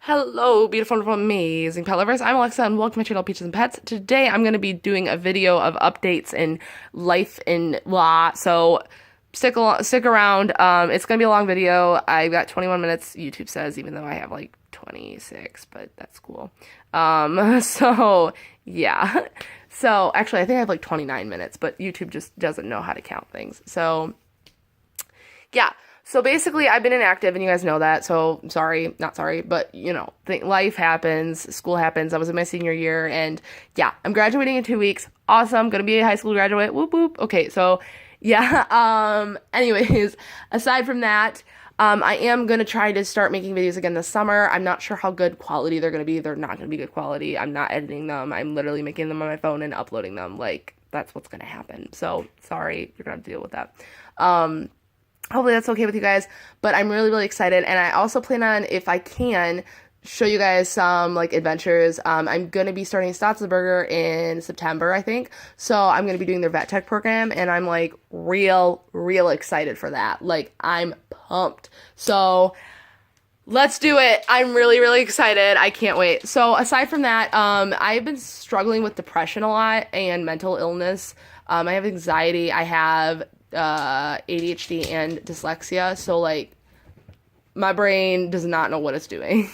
Hello, beautiful, wonderful, amazing pet lovers. I'm Alexa, and welcome to my channel, Peaches and Pets. Today, I'm going to be doing a video of updates in life in blah. So stick around. It's going to be a long video. I've got 21 minutes. YouTube says, even though I have like 26, but that's cool. So yeah. So actually, I think I have like 29 minutes, but YouTube just doesn't know how to count things. So yeah. So basically, I've been inactive, and you guys know that. So sorry, not sorry, but life happens, school happens. I was in my senior year, and yeah, I'm graduating in 2 weeks. Awesome, gonna be a high school graduate. Whoop whoop. Okay, so yeah. Anyways, aside from that, I am gonna try to start making videos again this summer. I'm not sure how good quality they're gonna be. They're not gonna be good quality. I'm not editing them. I'm literally making them on my phone and uploading them. Like that's what's gonna happen. So sorry, you're gonna have to deal with that. Hopefully that's okay with you guys, but I'm really, really excited, and I also plan on, if I can, show you guys some, like, adventures. I'm going to be starting Stotzelberger in September, I think, so I'm going to be doing their vet tech program, and I'm, like, real excited for that. Like, I'm pumped. So let's do it. I'm really, really excited. I can't wait. So aside from that, I've been struggling with depression a lot and mental illness. I have anxiety. I have ADHD and dyslexia, so like my brain does not know what it's doing.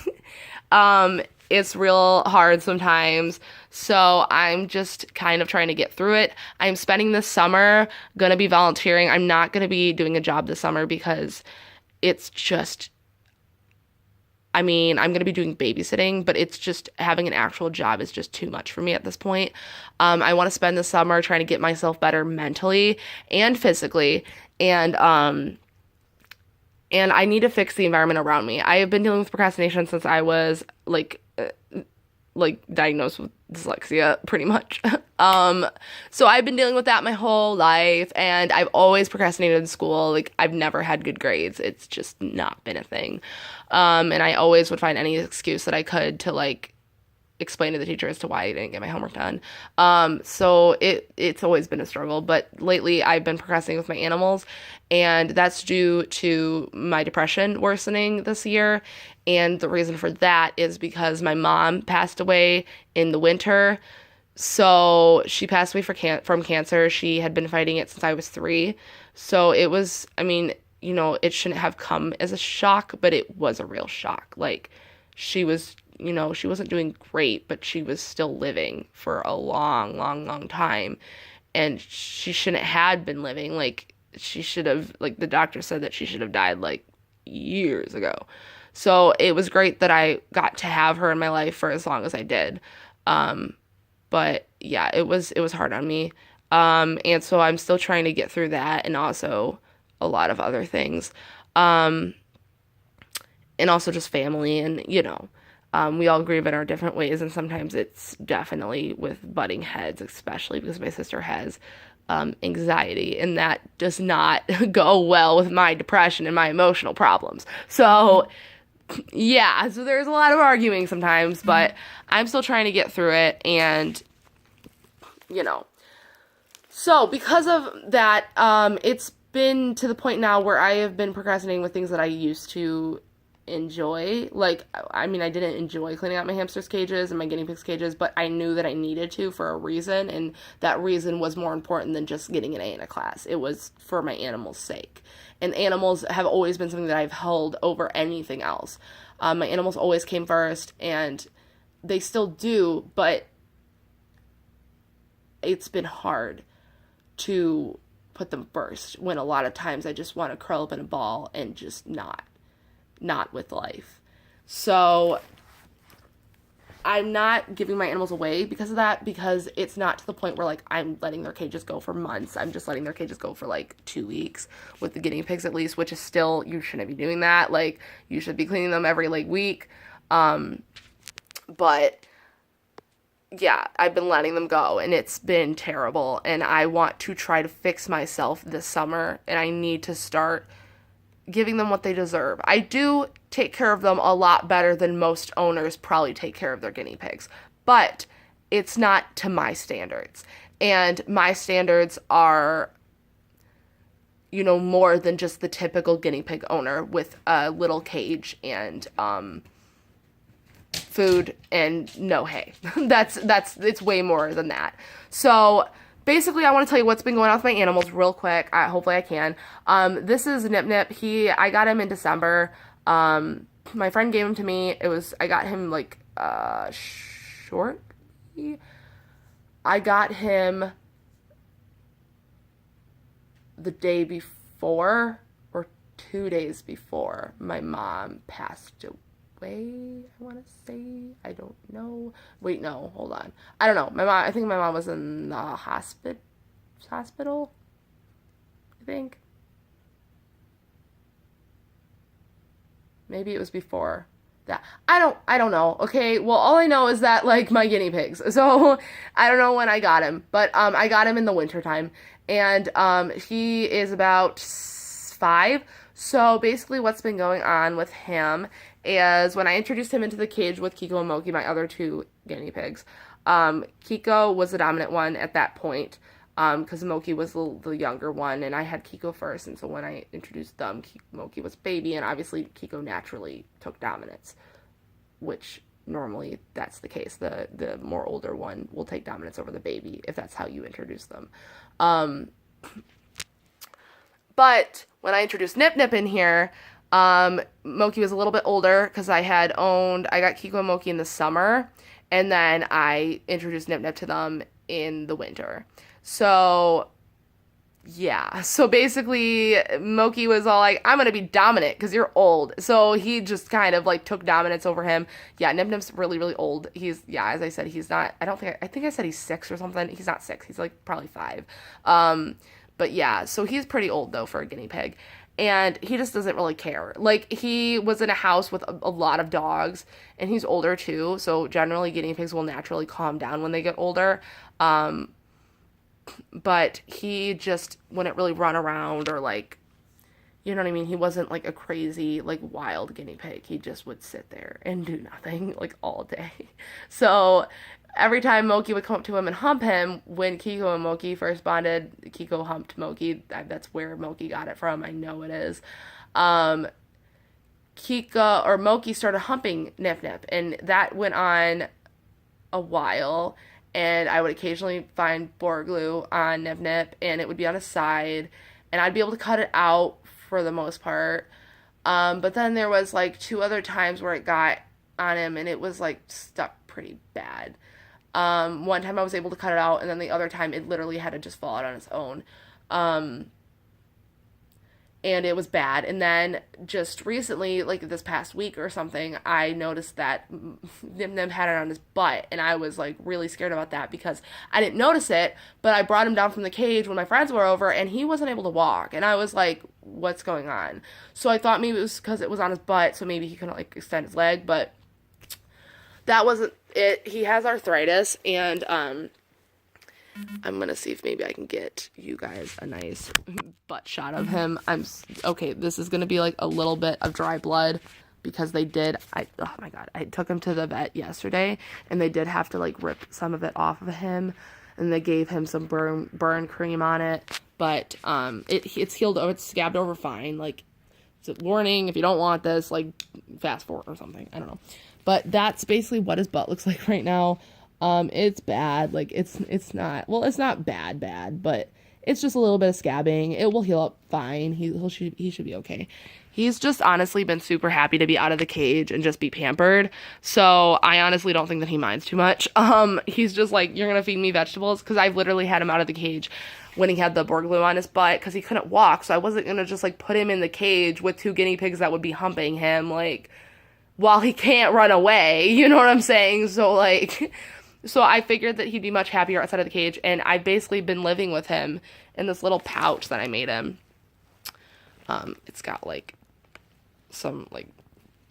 It's real hard sometimes, so I'm just kind of trying to get through it. I'm spending this summer gonna be volunteering. I'm not gonna be doing a job this summer because it's just, I'm going to be doing babysitting, but it's just having an actual job is just too much for me at this point. I want to spend the summer trying to get myself better mentally and physically, and I need to fix the environment around me. I have been dealing with procrastination since I was like diagnosed with dyslexia, pretty much. So I've been dealing with that my whole life, and I've always procrastinated in school. Like, I've never had good grades. It's just not been a thing. And I always would find any excuse that I could to, like, explain to the teacher as to why I didn't get my homework done. So it's always been a struggle, but lately I've been procrastinating with my animals, and that's due to my depression worsening this year. And the reason for that is because my mom passed away in the winter. So she passed away from cancer. She had been fighting it since I was 3. So it was, it shouldn't have come as a shock, but it was a real shock. Like, she was, she wasn't doing great, but she was still living for a long time. And she shouldn't have been living. Like, she should have, like, the doctor said that she should have died, like, years ago. So it was great that I got to have her in my life for as long as I did. But yeah, it was hard on me. And so I'm still trying to get through that, and also a lot of other things. And also just family, and we all grieve in our different ways, and sometimes it's definitely with butting heads, especially because my sister has anxiety, and that does not go well with my depression and my emotional problems. So yeah, so there's a lot of arguing sometimes, but I'm still trying to get through it, and so because of that, it's been to the point now where I have been procrastinating with things that I used to enjoy. Like, I didn't enjoy cleaning out my hamsters' cages and my guinea pigs' cages, but I knew that I needed to for a reason, and that reason was more important than just getting an A in a class. It was for my animals' sake. And animals have always been something that I've held over anything else. My animals always came first, and they still do, but it's been hard to put them first when a lot of times I just want to curl up in a ball and just not with life. So I'm not giving my animals away because of that, because it's not to the point where, like, I'm letting their cages go for months. I'm just letting their cages go for, like, 2 weeks with the guinea pigs, at least, which is still, you shouldn't be doing that. Like, you should be cleaning them every, like, week. But yeah, I've been letting them go, and it's been terrible, and I want to try to fix myself this summer, and I need to start giving them what they deserve. I do take care of them a lot better than most owners probably take care of their guinea pigs, but it's not to my standards, and my standards are, more than just the typical guinea pig owner with a little cage and food and no hay. It's way more than that. So basically, I want to tell you what's been going on with my animals real quick. Hopefully I can. This is Nip Nip. I got him in December. My friend gave him to me. I got him like short. I got him the day before or 2 days before my mom passed away, I want to say. I don't know. Wait, no, hold on. I don't know. I think my mom was in the hospital, I think. Maybe it was before that. I don't know. Okay. Well, all I know is that like my guinea pigs. So I don't know when I got him, but I got him in the wintertime, and he is about 5. So basically what's been going on with him is when I introduced him into the cage with Kiko and Moki, my other 2 guinea pigs, Kiko was the dominant one at that point, because Moki was the younger one, and I had Kiko first, and so when I introduced them, Moki was baby, and obviously Kiko naturally took dominance, which normally that's the case. The more older one will take dominance over the baby if that's how you introduce them. But when I introduced Nip Nip in here, Moki was a little bit older because I got Kiko and Moki in the summer, and then I introduced Nip Nip to them in the winter. So, yeah. So basically, Moki was all like, I'm going to be dominant because you're old. So he just kind of like took dominance over him. Yeah, Nip Nip's really, really old. As I said, he's not, I think I said he's 6 or something. He's not 6. He's like probably 5. But yeah, so he's pretty old though for a guinea pig. And he just doesn't really care. Like, he was in a house with a lot of dogs, and he's older too. So generally guinea pigs will naturally calm down when they get older. But he just wouldn't really run around or like, you know what I mean? He wasn't like a crazy, like wild guinea pig. He just would sit there and do nothing like all day. So every time Moki would come up to him and hump him, when Kiko and Moki first bonded, Kiko humped Moki. That's where Moki got it from. I know it is. Moki started humping Nip Nip, and that went on a while. And I would occasionally find boar glue on Nip Nip, and it would be on his side, and I'd be able to cut it out for the most part. But then there was like 2 other times where it got on him, and it was like stuck pretty bad. One time I was able to cut it out, and then the other time it literally had to just fall out on its own. And it was bad. And then just recently, like this past week or something, I noticed that Nip Nip had it on his butt, and I was like really scared about that because I didn't notice it, but I brought him down from the cage when my friends were over, and he wasn't able to walk, and I was like, what's going on? So I thought maybe it was because it was on his butt, so maybe he couldn't like extend his leg, but that wasn't it. He has arthritis, and I'm going to see if maybe I can get you guys a nice butt shot of him. Okay, this is going to be like a little bit of dry blood because oh my God, I took him to the vet yesterday, and they did have to like rip some of it off of him, and they gave him some burn cream on it, but it's healed over, it's scabbed over fine. Like, it's a warning, if you don't want this, like fast forward or something, I don't know. But that's basically what his butt looks like right now. It's bad. Like, it's not bad, but it's just a little bit of scabbing. It will heal up fine. He should be okay. He's just honestly been super happy to be out of the cage and just be pampered. So I honestly don't think that he minds too much. He's just like, you're gonna feed me vegetables, because I've literally had him out of the cage when he had the boar glue on his butt because he couldn't walk. So I wasn't gonna just like put him in the cage with 2 guinea pigs that would be humping him like while he can't run away. You know what I'm saying? So like. So I figured that he'd be much happier outside of the cage, and I've basically been living with him in this little pouch that I made him. It's got, like, some, like,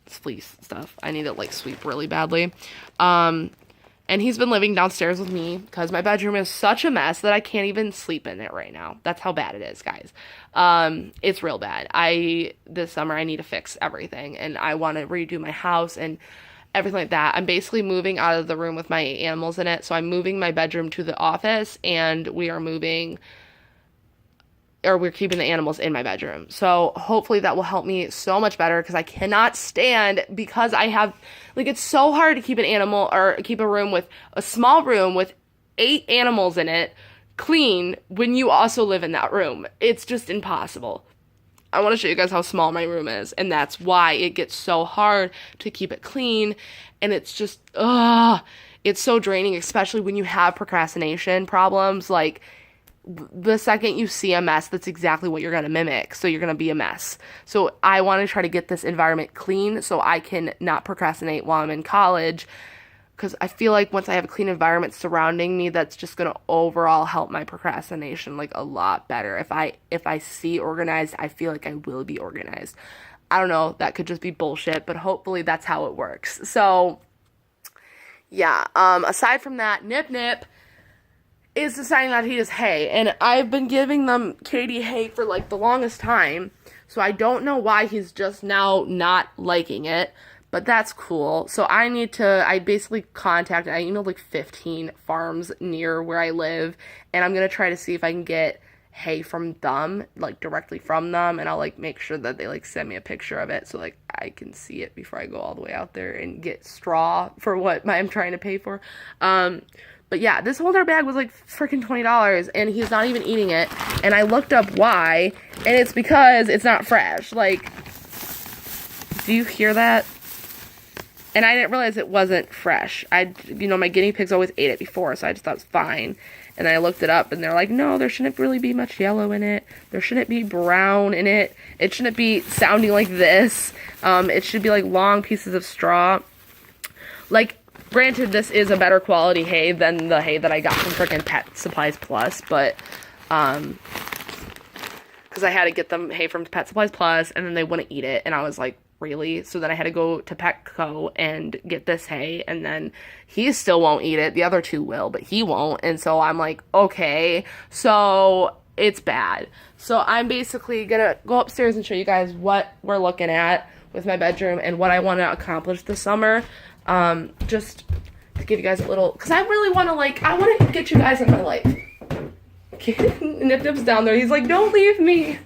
fleece stuff. I need to, like, sweep really badly. And he's been living downstairs with me because my bedroom is such a mess that I can't even sleep in it right now. That's how bad it is, guys. It's real bad. This summer, I need to fix everything, and I want to redo my house and everything like that. I'm basically moving out of the room with my animals in it, so I'm moving my bedroom to the office, and we are moving or we're keeping the animals in my bedroom. So hopefully that will help me so much better, because I cannot stand, because I have, like, it's so hard to keep an animal or keep a small room with 8 animals in it clean when you also live in that room. It's just impossible. I want to show you guys how small my room is, and that's why it gets so hard to keep it clean, and it's just, it's so draining, especially when you have procrastination problems. Like, the second you see a mess, that's exactly what you're going to mimic. So you're going to be a mess. So I want to try to get this environment clean so I can not procrastinate while I'm in college, because I feel like once I have a clean environment surrounding me, that's just going to overall help my procrastination like a lot better. If I see organized, I feel like I will be organized. I don't know, that could just be bullshit, but hopefully that's how it works. So yeah, aside from that, Nip is deciding not to eat his hay, and I've been giving them Katie hay for like the longest time, so I don't know why he's just now not liking it, but that's cool. So I basically I emailed like 15 farms near where I live, and I'm gonna try to see if I can get hay from them, like directly from them, and I'll like make sure that they like send me a picture of it so like I can see it before I go all the way out there and get straw for what I'm trying to pay for. But yeah, this whole entire bag was like freaking $20, and he's not even eating it. And I looked up why, and it's because it's not fresh. Like, do you hear that? And I didn't realize it wasn't fresh. My guinea pigs always ate it before, so I just thought it was fine. And I looked it up, and they're like, no, there shouldn't really be much yellow in it. There shouldn't be brown in it. It shouldn't be sounding like this. It should be like long pieces of straw. Like, granted, this is a better quality hay than the hay that I got from freaking Pet Supplies Plus, but, because I had to get them hay from Pet Supplies Plus, and then they wouldn't eat it, and I was like, really? So then I had to go to Petco and get this hay, and then he still won't eat it. The other 2 will, but he won't, and so I'm like, okay, so it's bad. So I'm basically gonna go upstairs and show you guys what we're looking at with my bedroom and what I want to accomplish this summer. Just to give you guys a little, because I really want to, I want to get you guys in my life. Nip's down there. He's like, don't leave me.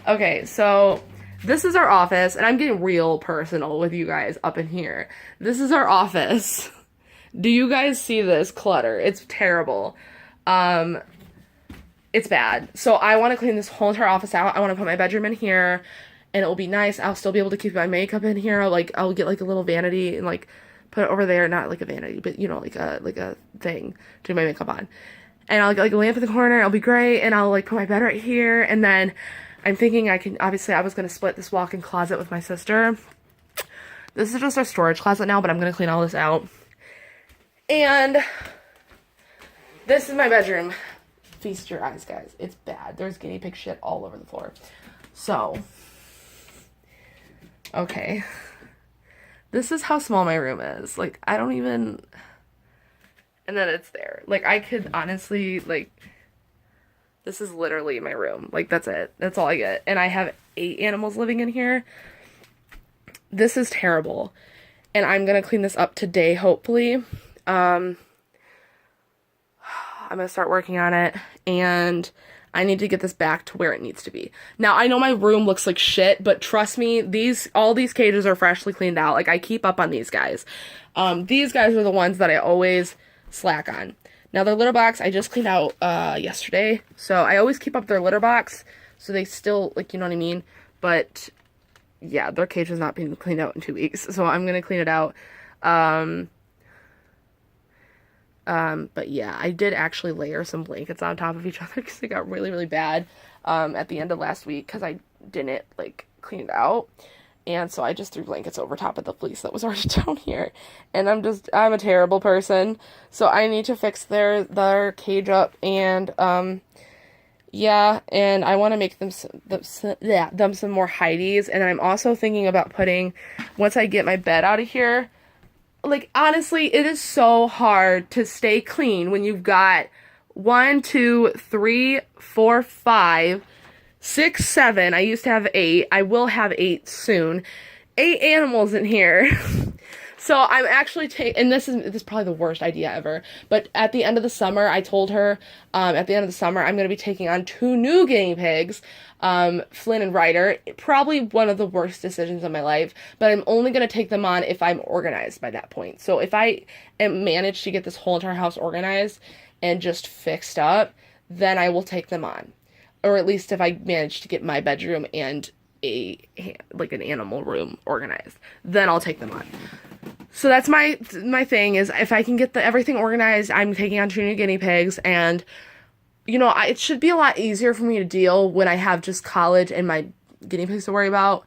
Okay, so this is our office, and I'm getting real personal with you guys up in here. This is our office. Do you guys see this clutter? It's terrible. It's bad. So I want to clean this whole entire office out. I want to put my bedroom in here, and it'll be nice. I'll still be able to keep my makeup in here. I'll get, a little vanity and, put it over there. Not like a vanity, but, like a thing to do my makeup on. And I'll get, a lamp in the corner. It'll be great. And I'll, put my bed right here. And then I'm thinking I was going to split this walk-in closet with my sister. This is just our storage closet now, but I'm going to clean all this out. And this is my bedroom. Feast your eyes, guys. It's bad. There's guinea pig shit all over the floor. So, okay. This is how small my room is. I don't even... And then it's there. I could honestly, this is literally my room. That's it. That's all I get. And I have 8 animals living in here. This is terrible. And I'm going to clean this up today, hopefully. I'm going to start working on it. And I need to get this back to where it needs to be. Now, I know my room looks like shit, but trust me, all these cages are freshly cleaned out. I keep up on these guys. These guys are the ones that I always slack on. Now, their litter box, I just cleaned out yesterday. So I always keep up their litter box, so they still, you know what I mean? But, yeah, their cage has not been cleaned out in 2 weeks, so I'm going to clean it out. But yeah, I did actually layer some blankets on top of each other because they got really, really bad, at the end of last week because I didn't, clean it out. And so I just threw blankets over top of the fleece that was already down here. And I'm a terrible person. So I need to fix their cage up. And, yeah, and I want to make them some more hideys. And I'm also thinking about once I get my bed out of here, honestly, it is so hard to stay clean when you've got 1, 2, 3, 4, 5, 6, 7. I used to have 8. I will have 8 soon. 8 animals in here. So I'm actually and this is probably the worst idea ever, but at the end of the summer, I told her, at the end of the summer, I'm going to be taking on 2 new guinea pigs, Flynn and Ryder. Probably one of the worst decisions of my life, but I'm only going to take them on if I'm organized by that point. So if I manage to get this whole entire house organized and just fixed up, then I will take them on. Or at least if I manage to get my bedroom and an animal room organized, then I'll take them on. So that's my thing, is if I can get everything organized, I'm taking on 2 new guinea pigs, and it should be a lot easier for me to deal when I have just college and my guinea pigs to worry about,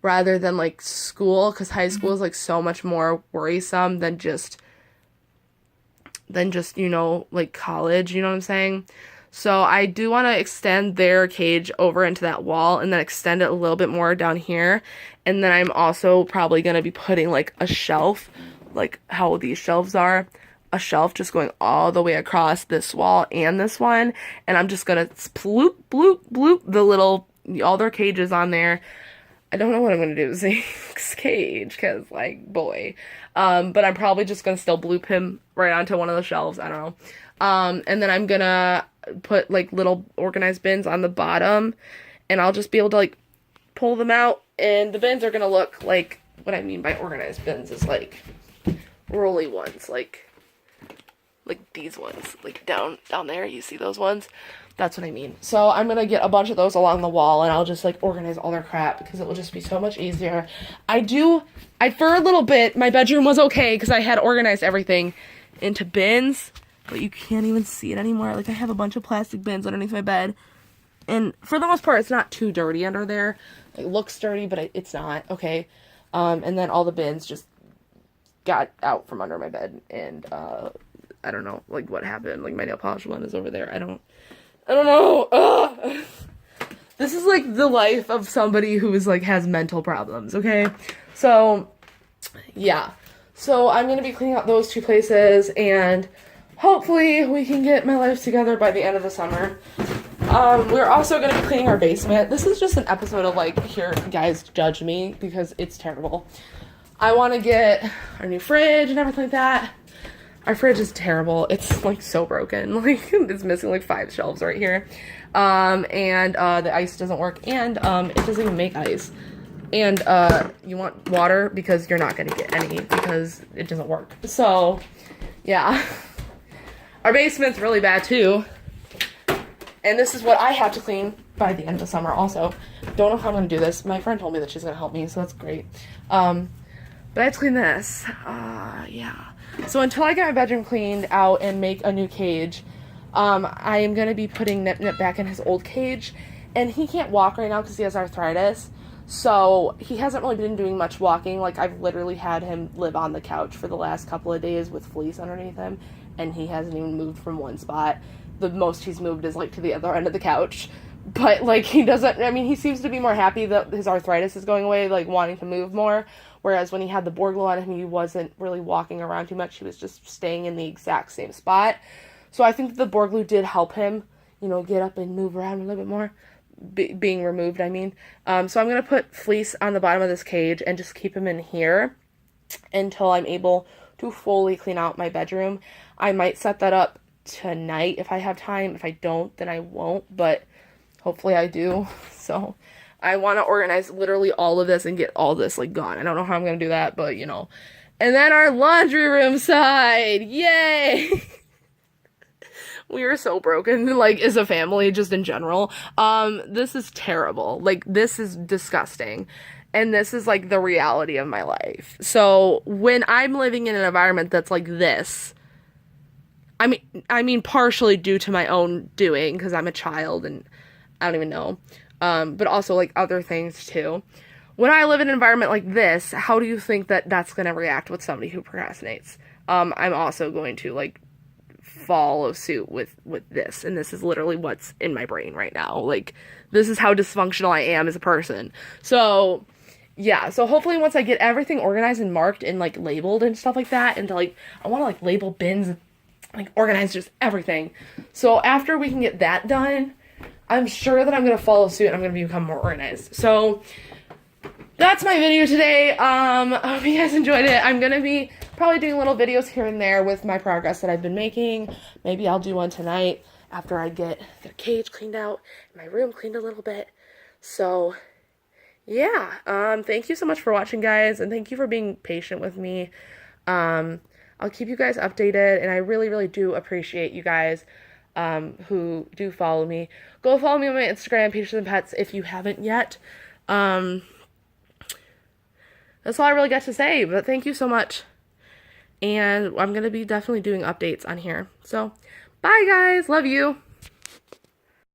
rather than like school, because high school is like so much more worrisome than just like college, you know what I'm saying? So I do want to extend their cage over into that wall and then extend it a little bit more down here. And then I'm also probably going to be putting like a shelf, like how these shelves are, a shelf just going all the way across this wall and this one. And I'm just going to bloop, bloop, bloop all their cages on there. I don't know what I'm going to do with Zeke's cage, because like, boy. But I'm probably just going to still bloop him right onto one of the shelves. I don't know. And then I'm gonna put like little organized bins on the bottom, and I'll just be able to like pull them out, and the bins are gonna look like, what I mean by organized bins is like rolly ones, like these ones, like down there, you see those ones? That's what I mean. So I'm gonna get a bunch of those along the wall, and I'll just like organize all their crap, because it will just be so much easier. For a little bit, my bedroom was okay because I had organized everything into bins, but you can't even see it anymore. Like, I have a bunch of plastic bins underneath my bed, and for the most part, it's not too dirty under there. It looks dirty, but it's not, okay? And then all the bins just got out from under my bed, and, I don't know, like, what happened. Like, my nail polish one is over there. I don't know. Ugh. This is, like, the life of somebody who is, like, has mental problems, okay? So, yeah. So, I'm gonna be cleaning out those 2 places, and hopefully we can get my life together by the end of the summer. We're also going to be cleaning our basement. This is just an episode of like, here, guys, judge me, because it's terrible. I want to get our new fridge and everything like that. Our fridge is terrible. It's like so broken. Like, it's missing like 5 shelves right here. And the ice doesn't work, and it doesn't even make ice. And you want water, because you're not going to get any, because it doesn't work. So, yeah. Our basement's really bad too, and this is what I have to clean by the end of the summer also. Don't know how I'm going to do this. My friend told me that she's going to help me, so that's great. But I have to clean this. Yeah. So until I get my bedroom cleaned out and make a new cage, I am going to be putting Nip Nip back in his old cage, and he can't walk right now because he has arthritis. So he hasn't really been doing much walking. Like, I've literally had him live on the couch for the last couple of days with fleece underneath him, and he hasn't even moved from one spot. The most he's moved is like to the other end of the couch. But like, he seems to be more happy that his arthritis is going away, like wanting to move more. Whereas when he had the boar glue on him, he wasn't really walking around too much. He was just staying in the exact same spot. So I think that the boar glue did help him, get up and move around a little bit more. Being removed, I mean. So I'm going to put fleece on the bottom of this cage and just keep him in here until I'm able to fully clean out my bedroom. I might set that up tonight if I have time. If I don't, then I won't, but hopefully I do. So I want to organize literally all of this and get all this like gone. I don't know how I'm going to do that, but And then our laundry room side. Yay! We are so broken, like, as a family, just in general. This is terrible. Like, this is disgusting. And this is, like, the reality of my life. So, when I'm living in an environment that's like this, I mean, partially due to my own doing, because I'm a child, and I don't even know. But also, like, other things, too. When I live in an environment like this, how do you think that that's going to react with somebody who procrastinates? I'm also going to, like, follow suit with this, and this is literally what's in my brain right now. Like, this is how dysfunctional I am as a person. So yeah, so hopefully once I get everything organized and marked and like labeled and stuff like that, and I want to like label bins, like organize just everything. So after we can get that done, I'm sure that I'm going to follow suit and I'm going to become more organized. So that's my video today. I hope you guys enjoyed it. I'm gonna be probably doing little videos here and there with my progress that I've been making. Maybe I'll do one tonight after I get their cage cleaned out and my room cleaned a little bit. So yeah, thank you so much for watching, guys, and thank you for being patient with me. I'll keep you guys updated, and I really, really do appreciate you guys who do follow me. Go follow me on my Instagram, Peaches and Pets, if you haven't yet. That's all I really got to say, but thank you so much. And I'm going to be definitely doing updates on here. So, bye, guys. Love you.